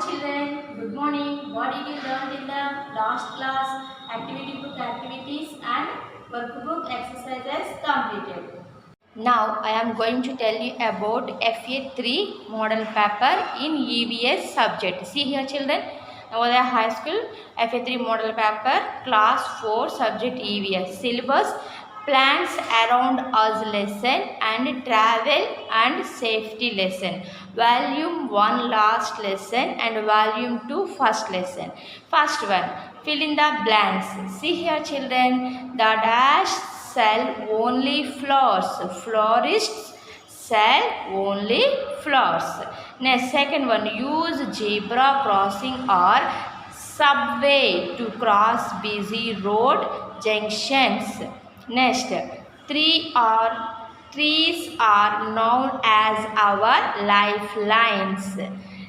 children, good morning. What did you learn in the last class? Activity book activities and workbook exercises completed. Now I am going to tell you about FA3 model paper in EVS subject. See here children, Navodaya High School FA3 model paper class 4 subject EVS syllabus plants around us lesson and travel and safety lesson. Volume 1 last lesson and volume 2 first lesson. First one, fill in the blanks. See here children, the dash sell only flowers. Florists sell only flowers. Next, second one, use zebra crossing or subway to cross busy road junctions. Next, trees are known as our lifelines.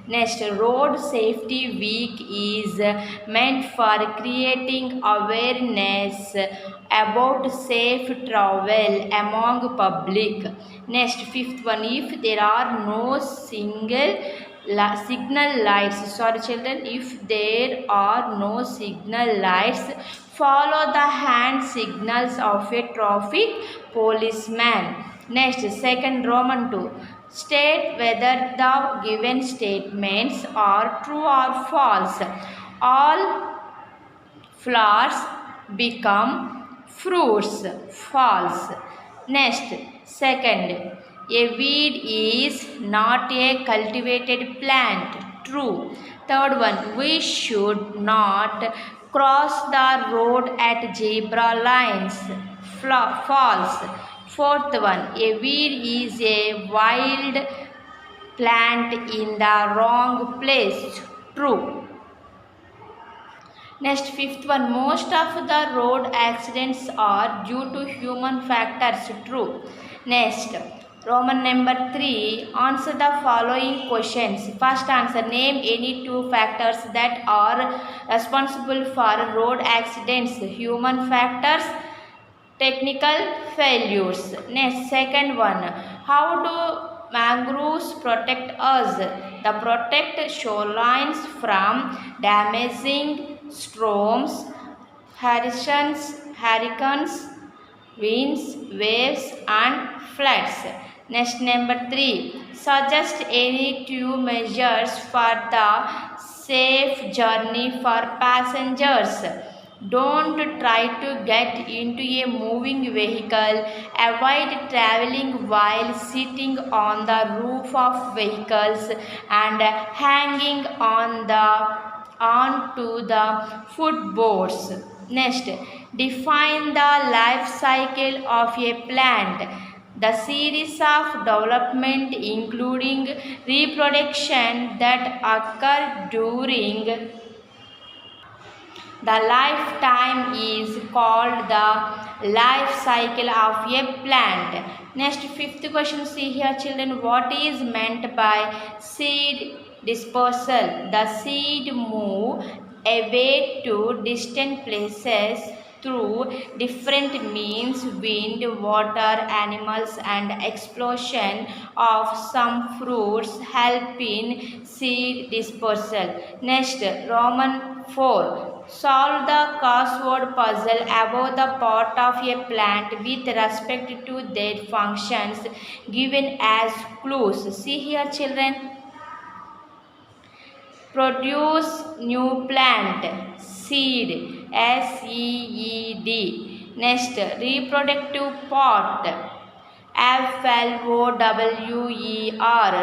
Next, Road Safety Week is meant for creating awareness about safe travel among public. Next, fifth one, if there are no signal lights, sorry children, if there are no signal lights, follow the hand signals of a traffic policeman. Next, second, Roman 2. State whether the given statements are true or false. All flowers become fruits. False. Next, second, a weed is not a cultivated plant. True. Third one, we should not cross the road at zebra lines. False. Fourth one, a weed is a wild plant in the wrong place. True. Next, fifth one, most of the road accidents are due to human factors. True. Next, Roman number 3, answer the following questions. First answer, name any 2 factors that are responsible for road accidents. Human factors, technical failures. Next, second one, how do mangroves protect us? They protect shorelines from damaging storms, hurricanes, winds, waves and floods. Next, number 3, suggest any 2 measures for the safe journey for passengers. Don't try to get into a moving vehicle. Avoid traveling while sitting on the roof of vehicles and hanging onto the footboards. Next, define the life cycle of a plant. The series of development including reproduction that occur during the lifetime is called the life cycle of a plant. Next, fifth question, see here children, what is meant by seed dispersal? The seed move away to distant places through different means, wind, water, animals and explosion of some fruits help in seed dispersal. Next, Roman 4. Solve the crossword puzzle about the part of a plant with respect to their functions given as clues. See here children. Produce new plant. Seed. SEED. Next, reproductive part. FLOWER.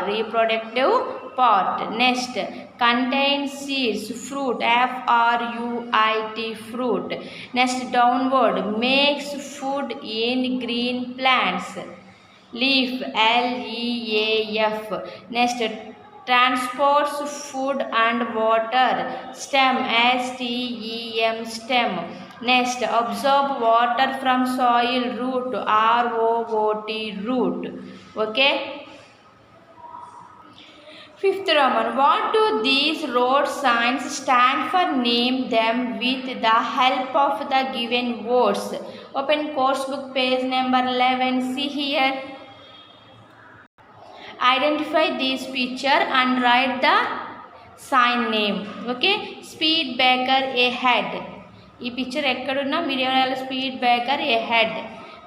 Reproductive part. Next, contains seeds. Fruit. FRUIT. Fruit. Next, downward. Makes food in green plants. Leaf. LEAF. Next, transports food and water. Stem. STEM. Stem. Next, absorb water from soil. Root. ROOT. Root. Okay. Fifth Roman, what do these road signs stand for? Name them with the help of the given words. Open course book page number 11. See here. Identify this picture and write the sign name. Okay, speed breaker ahead. ఈ picture ఎక్కడున్నా మీరు ఏమైనా speed breaker ahead.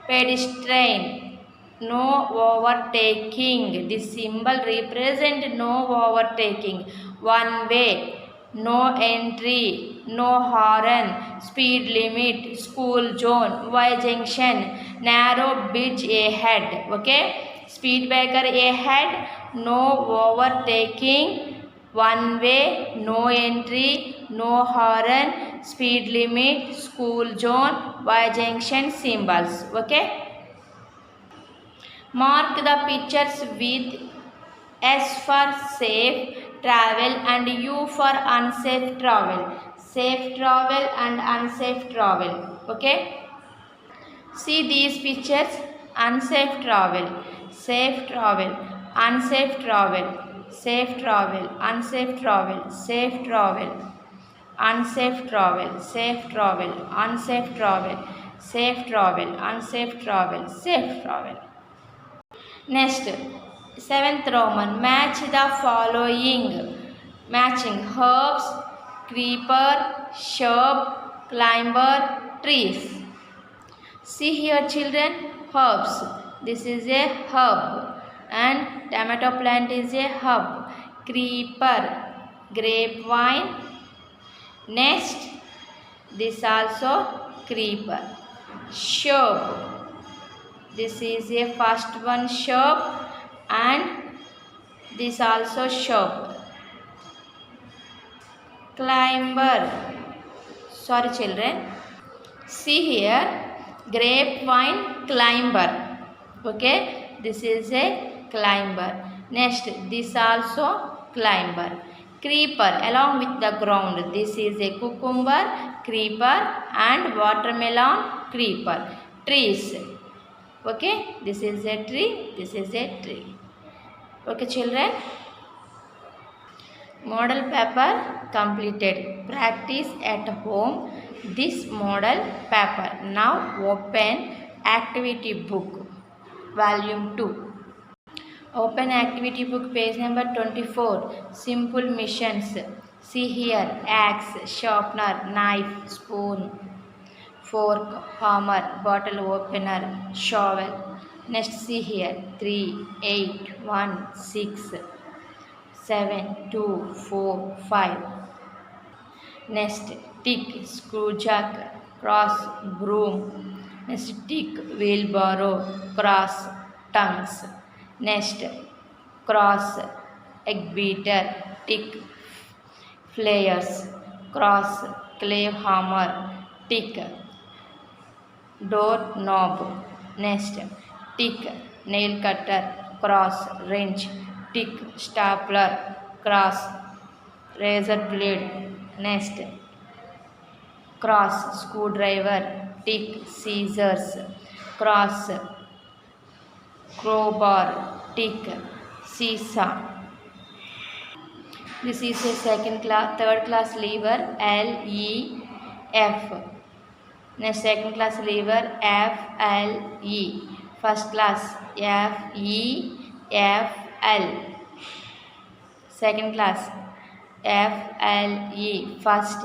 Pedestrian, no overtaking. This symbol represent no overtaking. One way, no entry, no horn. Speed limit, school zone, Y junction, narrow bridge ahead. Okay, speed breaker ahead, no overtaking, one way, no entry, no horn, speed limit, school zone, Y junction symbols. Okay, mark the pictures with S for safe travel and U for unsafe travel. Safe travel and unsafe travel. Okay, see these pictures. Unsafe travel, safe travel, unsafe travel, safe travel, unsafe travel, safe travel, unsafe travel, safe travel, unsafe travel, safe travel, unsafe travel, safe travel. Next, 7th Roman, match the following. Matching: herbs, creeper, shrub, climber, trees. See here children, herbs. This is a herb and tomato plant is a herb. Creeper, grapevine. Next, this also creeper. Shrub, this is a first one shrub and this also shrub. Climber, sorry children, see here, grapevine, climber. Okay, this is a climber. Next, this also climber. Creeper, along with the ground, this is a cucumber, creeper and watermelon, creeper. Trees, okay, this is a tree, this is a tree. Okay children, model paper completed. Practice at home this model paper. Now open activity book volume 2. Open activity book page number 24. Simple missions. See here, axe, sharpener, knife, spoon, fork, hammer, bottle opener, shovel. Next, see here, 3, 8, 1, 6, 7, 2, 4, 5. Next, tick, screw jack, cross, broom. Next, tick, wheelbarrow, cross, tongues. Next, cross, egg beater, tick, flares, cross, clay hammer, tick, door knob. Next, tick, nail cutter, cross, wrench, tick, stapler, cross, razor blade. Next, cross, screwdriver, tick, scissors, cross, crowbar, tick, seesaw. This is a third class lever, L, E, F. Next, second class lever, F, L, E. First class, F, E, F, L. Second class, F, L, E. First,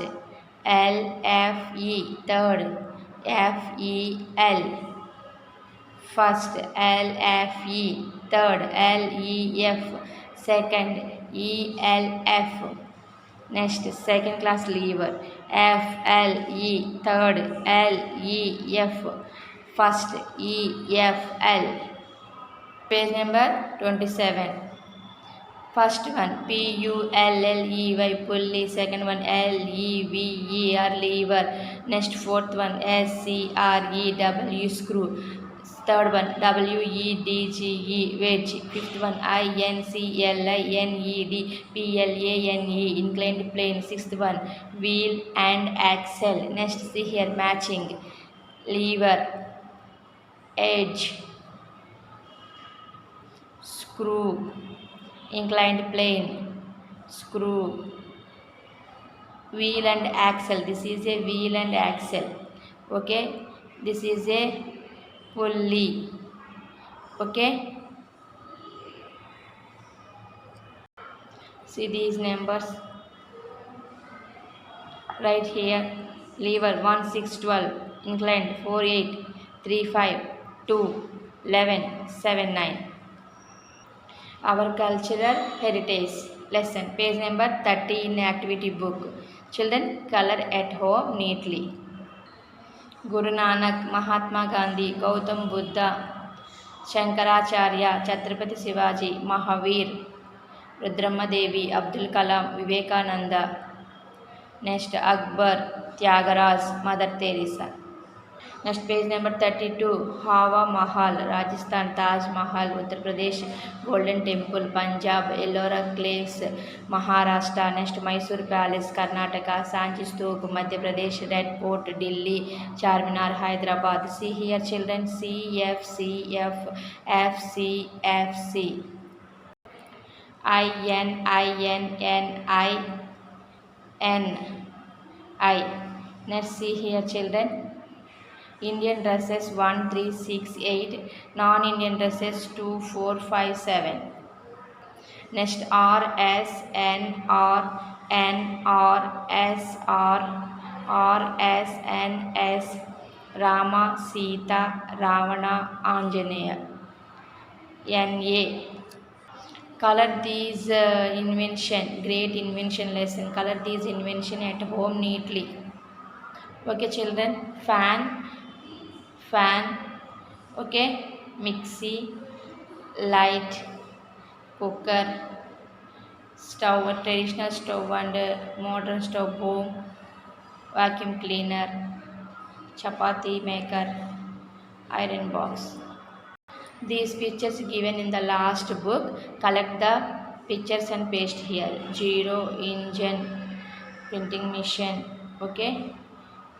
L, F, E. Third, F, E, L. First, L, F, E. Third, L, E, F. Second, E, L, F. Next, second class lever, F, L, E. Third, L, E, F. First, E, F, L. Page number 27. First one, P, U, L, L, E, Y, pulley. Second one, L, E, V, E, R, lever. Next, fourth one, S, C, R, E, W, screw. Third one, W, E, D, G, E, wedge. Fifth one, I, N, C, L, I, N, E, D, P, L, A, N, E, inclined plane. Sixth one, wheel and axle. Next, see here, matching, lever, edge, screw, inclined plane, screw, wheel and axle. This is a wheel and axle. Okay, this is a pulley. Okay, see these numbers Right here, lever 1612, inclined 48, 35, 2, 11, 79. Our cultural heritage lesson, page number 30 in activity book. Children, color at home neatly. Guru Nanak, Mahatma Gandhi, Gautam Buddha, Shankaracharya, Chhatrapati Shivaji, Mahavir, Rudrama Devi, Abdul Kalam, Vivekananda. Next, Akbar, Tyagaraja, Mother Teresa. Next, page number 32, Hawa Mahal, Rajasthan, Taj Mahal, Uttar Pradesh, Golden Temple, Punjab, Ellora Cliffs, Maharashtra. Next, Mysore Palace, Karnataka, Sanchi Stoop, Madhya Pradesh, Red Fort, Delhi, Charminar, Hyderabad. See here, children, CF, CF, FC, IN. Next, see here, children. Indian dresses 1, 3, 6, 8. Non-Indian dresses 2, 4, 5, 7. Next, RSN. Rama, Sita, Ravana, Anjaneya. NA. Color these invention, great invention lesson. Color these invention at home neatly. Okay, children. Fan, okay, mixie, light, cooker, stove, traditional stove and modern stove, home, vacuum cleaner, chapati maker, iron box. These pictures given in the last book. Collect the pictures and paste here. Zero, engine, printing machine, okay,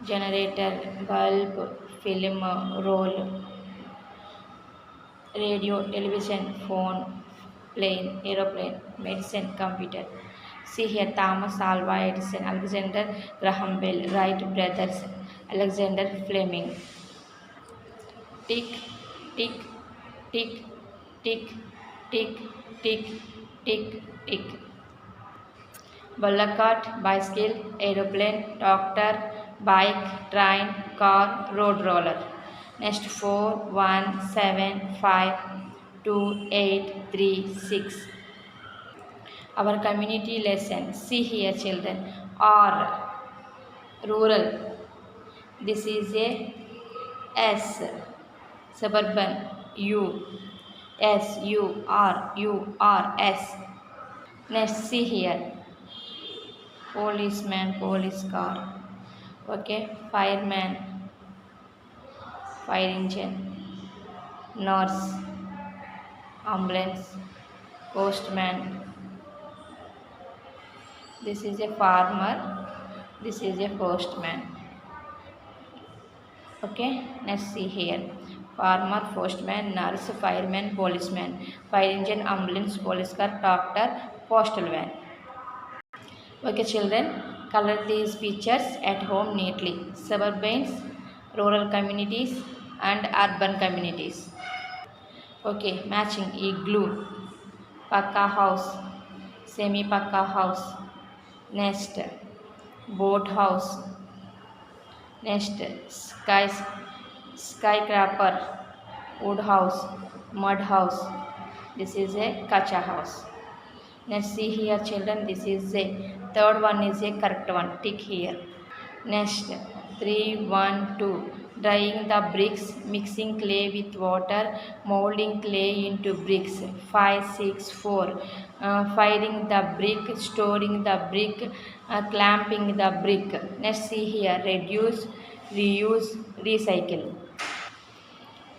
generator, bulb, film roll, radio, television, phone, plane, aeroplane, medicine, computer. See here, Thomas Alva Edison, Alexander Graham Bell, Wright brothers, Alexander Fleming. Tick, tick, tick, tick, tick, tick, tick, tick. Bullock cart, bicycle, aeroplane, tractor, bike, train, car, road roller. Next, 4, 1, 7, 5, 2, 8, 3, 6. Our community lesson. See here, children. R, rural. This is a S, suburban. U, S, U, R, S. Next, see here. Policeman, police car. Okay, fireman, fire engine, nurse, ambulance, postman. This is a farmer, this is a postman. Okay, let's see here. Farmer, postman, nurse, fireman, policeman, fire engine, ambulance, police car, tractor, postal van. Okay, children, color these pictures at home neatly. Suburbans, rural communities and urban communities. Okay, matching igloo, pakka house, semi pakka house, nest, boat house, nest, skyscraper, wood house, mud house. This is a kacha house. Let's see here, children. This is a third one is a correct one. Tick here. Next, 3, 1, 2. Drying the bricks, mixing clay with water, molding clay into bricks. 5, 6, 4. Firing the brick, storing the brick, clamping the brick. Let's see here. Reduce, reuse, recycle.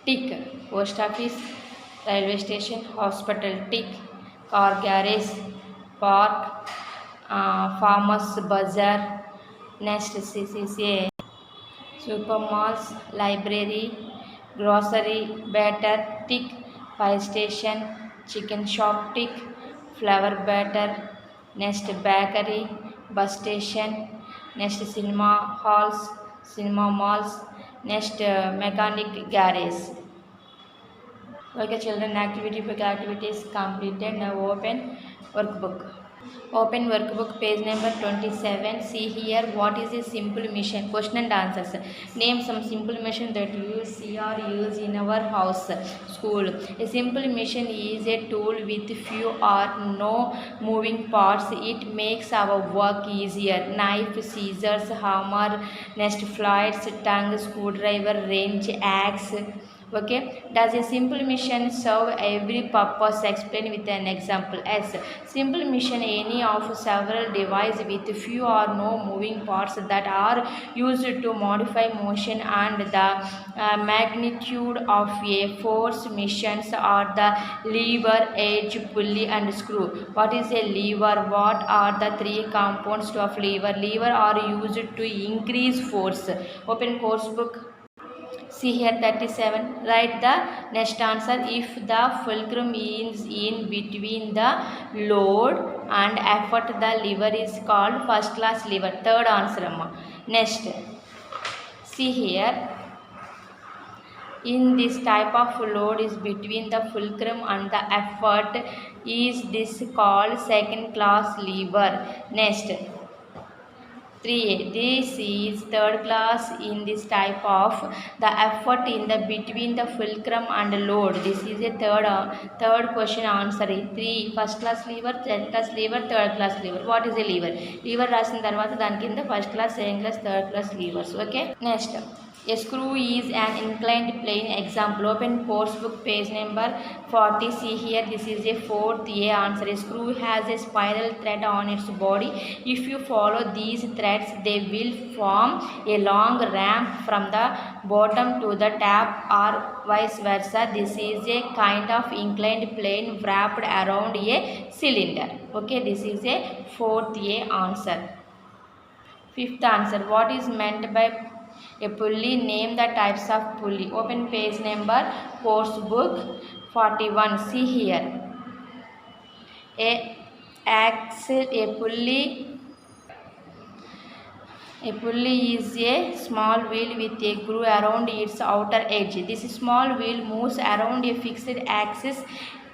Tick. Post office, railway station, hospital. Tick. Car garage, park, farmers bazaar. Next, CCCA. Super malls, library, grocery, batter, tick, fire station, chicken shop, tick, flower batter, next bakery, bus station, next cinema halls, cinema malls, next mechanic garage. Okay, children, activity book activities completed. Now open workbook. Open workbook page number 27. See here, what is a simple mission? Question and answers. Name some simple mission that you see or use in our house, school. A simple mission is a tool with few or no moving parts. It makes our work easier. Knife, scissors, hammer, nest flights, tongue, screwdriver, wrench, axe. Okay, does a simple mission serve every purpose? Explain with an example. As simple mission, any of several devices with few or no moving parts that are used to modify motion and the magnitude of a force. Missions are the lever, edge, pulley and screw. What is a lever? What are the three components of lever? Lever are used to increase force. Open course book. See here 37. Write the next answer. If the fulcrum is in between the load and effort, the lever is called first class lever. Third answer amma. Next. See here. In this type of load is between the fulcrum and the effort, is this called second class lever. Next. 3a. This is third class in this type of the effort in the between the fulcrum and load. This is a third question answer. 3 first class lever, second class lever, third class lever. What is a lever? Lever రాసిన తర్వాత దాని కింద first class, second class, third class levers. Okay, next. A screw is an inclined plane. Example. Open course book page number 40. See here, this is a fourth A answer. A screw has a spiral thread on its body. If you follow these threads, they will form a long ramp from the bottom to the top or vice versa. This is a kind of inclined plane wrapped around a cylinder. Okay, this is a fourth A answer. Fifth answer. What is meant by a pulley? Name the types of pulley. Open page number course book 41. See here. A axle. A pulley is a small wheel with a groove around its outer edge. This small wheel moves around a fixed axis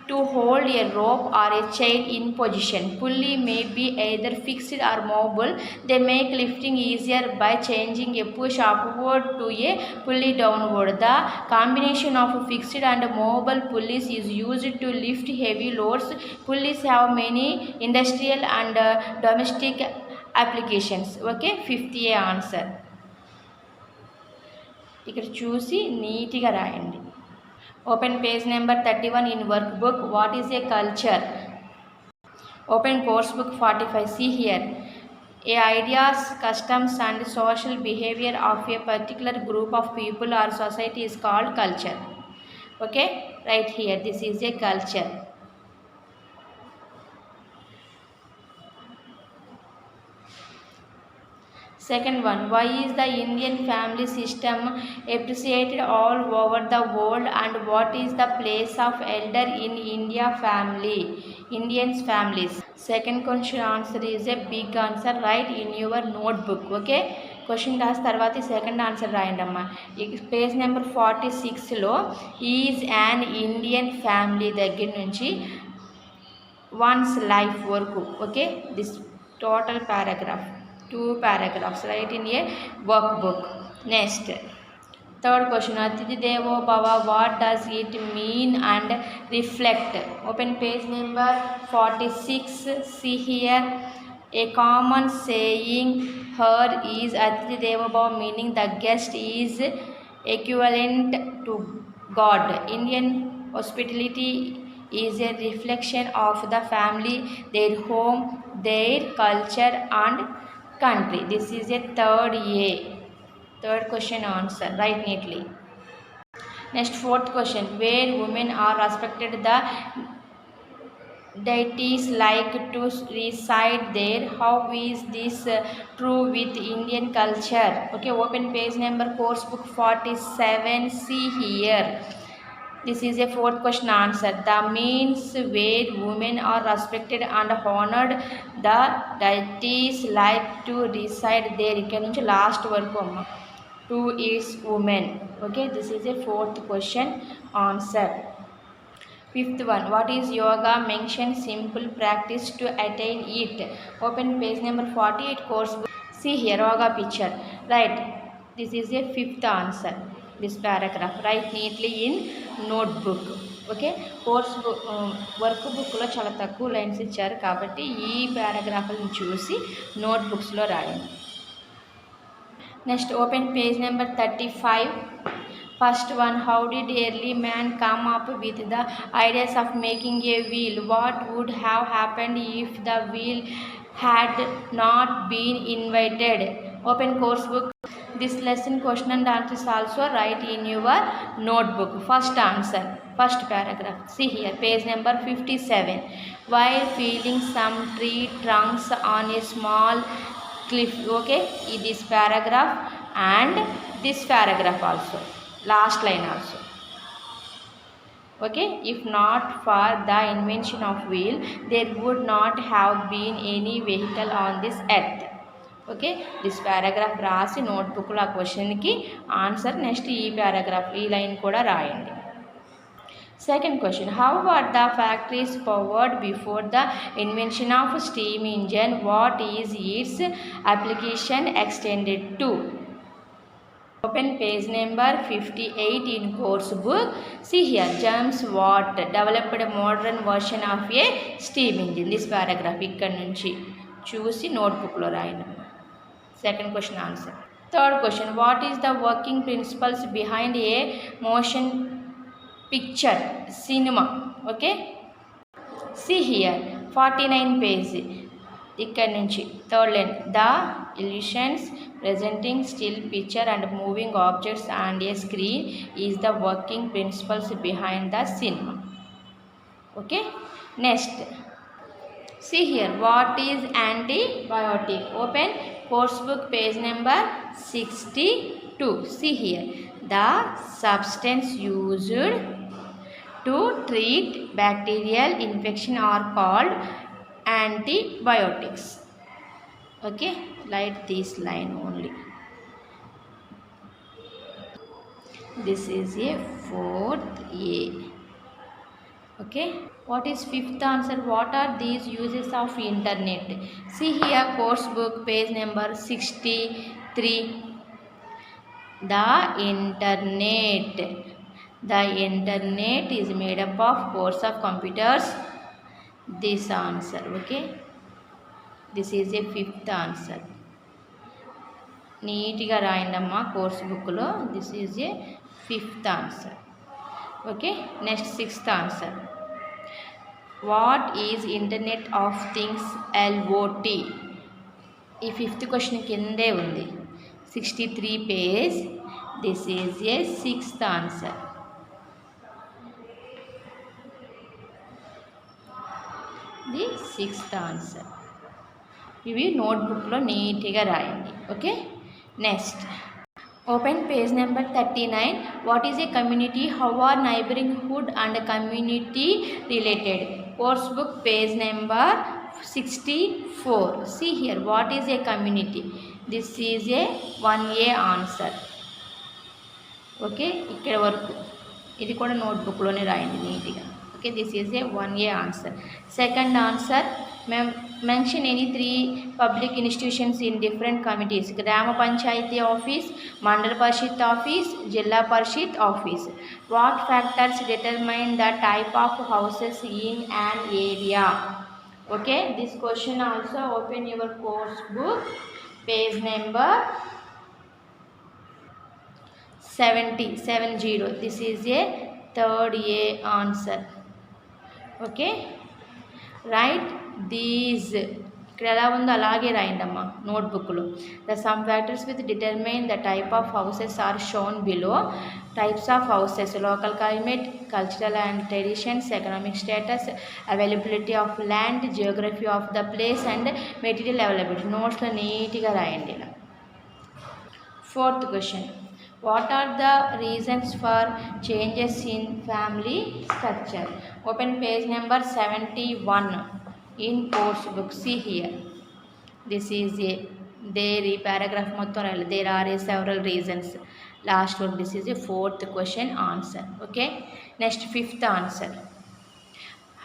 to hold a rope or a chain in position. Pulley may be either fixed or mobile. They make lifting easier by changing a push upward to a pulley downward. The combination of fixed and mobile pulleys is used to lift heavy loads. Pulleys have many industrial and domestic applications. Okay, fifth A answer. ఇక్కడ చూసి నీట్గా రాయండి. Open page number 31 in workbook. What is a culture? Open course book 45. See here. A ideas, customs and social behavior of a particular group of people or society is called culture. Okay, right here. This is a culture. Second one, why is the Indian family system appreciated all over the world and what is the place of elder in Indians families? Second question answer is a big answer. Write in your notebook. Okay, question రాసి తర్వాత second answer రాయండి అమ్మా. Page number 46లో is an Indian family దగ్గర నుంచి one's life వరకు. Okay, this total paragraph, 2 paragraphs. Write in a workbook. Next, third question, Atithi Devo Bhava, what does it mean and reflect? Open page number 46. See here. A common saying here is Atithi Devo Bhava, meaning the guest is equivalent to God. Indian hospitality is a reflection of the family, their home, their culture and country. This is a third question answer. Write neatly. Next, fourth question, where women are respected, the deities like to reside there. How is this true with Indian culture? Okay, open page number course book 47. See here. This is a fourth question answer. The means where women are respected and honored, the deities like to reside there. ఇక్కడ నుంచి last వరకు అమ్మ. 2 is women. Okay, this is a fourth question answer. Fifth one, what is yoga? Mention simple practice to attain it. Open page number 48 course book. See here, yoga picture. Right. This is a fifth answer. This paragraph. Write neatly in notebook. Okay course work బుక్లో చాలా తక్కువ lines ఇచ్చారు కాబట్టి ఈ పారాగ్రాఫ్లను చూసి నోట్బుక్స్లో రాయండి. Next open page number 35. First one, how did early man come up with the ideas of making a wheel? What would have happened if the wheel had not been invented? Open course book. This lesson question and answers also write in your notebook. First answer, first paragraph. See here, page number 57. While feeling some tree trunks on a small cliff. Okay, this paragraph and this paragraph also. Last line also. Okay, if not for the invention of wheel, there would not have been any vehicle on this earth. Okay, this paragraph రాసి నోట్బుక్లో ఆ క్వశ్చన్కి answer next ఈ paragraph ఈ line కూడా రాయండి. Second question, how were the factories powered before the invention of steam engine? What is its application extended to? Open page number 58 in course book. See here, James Watt developed a modern version of a steam engine. This paragraph ikkad nunchi చూసి నోట్బుక్లో రాయండి. Second question answer. Third question, what is the working principles behind a motion picture cinema? Okay, see here 49 page ikkad nunchi third line, the illusions presenting still picture and moving objects and a screen is the working principles behind the cinema. Okay, next see here, what is antibiotic? Open course book page number 62. See here, the substance used to treat bacterial infection are called antibiotics. Okay, write this line only. This is a fourth A. Okay, what is fifth answer? What are these uses of internet? See here, course book page number 63. The internet is made up of cores of computers. This answer. Okay, this is a fifth answer. నీట్గా రాయండమ్మా course బుక్లో. This is a fifth answer. Okay, next sixth answer. What is internet of things LOT? ఈ fifth question కిందే ఉంది, 63 page. This is a sixth answer. The sixth answer. ఇవి నోట్బుక్లో నీట్గా రాయండి. Okay, next open page number 39. What is a community? How are neighbourhood and community related? Course book page number 64. See here, what is a community? This is a 1A answer. Okay, ఇక్కడ వరకు ఇది కూడా నోట్బుక్లోనే రాయండి నీట్గా. Okay, this is A 1A answer. Second answer, mention any 3 public institutions in different committees. Grama Panchayati office, Mandal Parishad office, Jilla Parishad office. What factors determine the type of houses in an area? Okay, this question also open your course book page number 70. This is a third A answer. Okay, write these. ఇక్కడ ఎలా ఉందో అలాగే రాయండమ్మా నోట్బుక్లో. The some factors with determine the type of houses are shown below. Types of houses, local climate, cultural and traditions, economic status, availability of land, geography of the place and material availability. నోట్స్లో నీట్గా రాయండి ఇలా. Fourth question, what are the reasons for changes in family structure? Open page number 71 in course book. See here, this is a there paragraph mottham rayali. There are several reasons. Last one, this is a fourth question answer. Okay, next fifth answer.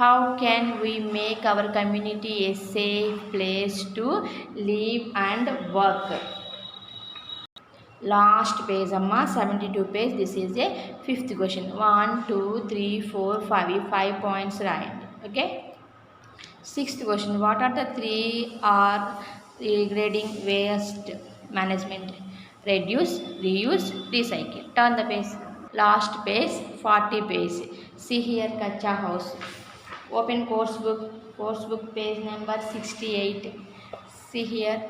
How can we make our community a safe place to live and work? Last page amma, 72 page. This is a fifth question. 1 2 3 4 5 5 points right. Okay. Sixth question. What are the three R regrading waste management? Reduce, reuse, recycle. Turn the page. Last page, 40 page. See here, Kacha house. Open course book page number 68. See here.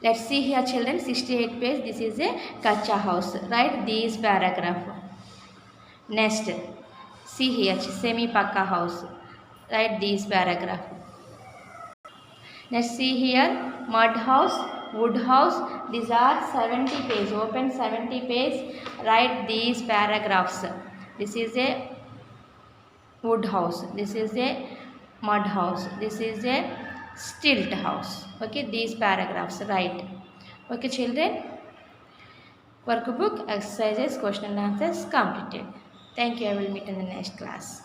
Let's see here, children. 68 page. This is a Kacha house. Write these paragraph. Next, see here, semi Pakka house. Write these paragraph. Next, see here, mud house, wood house. These are 70 page. Open 70 page. Write these paragraphs. This is a wood house. This is a mud house. This is a stilt house. Okay, these paragraphs write. Okay, children. Workbook exercises, question and answers completed. Thank you. I will meet in the next class.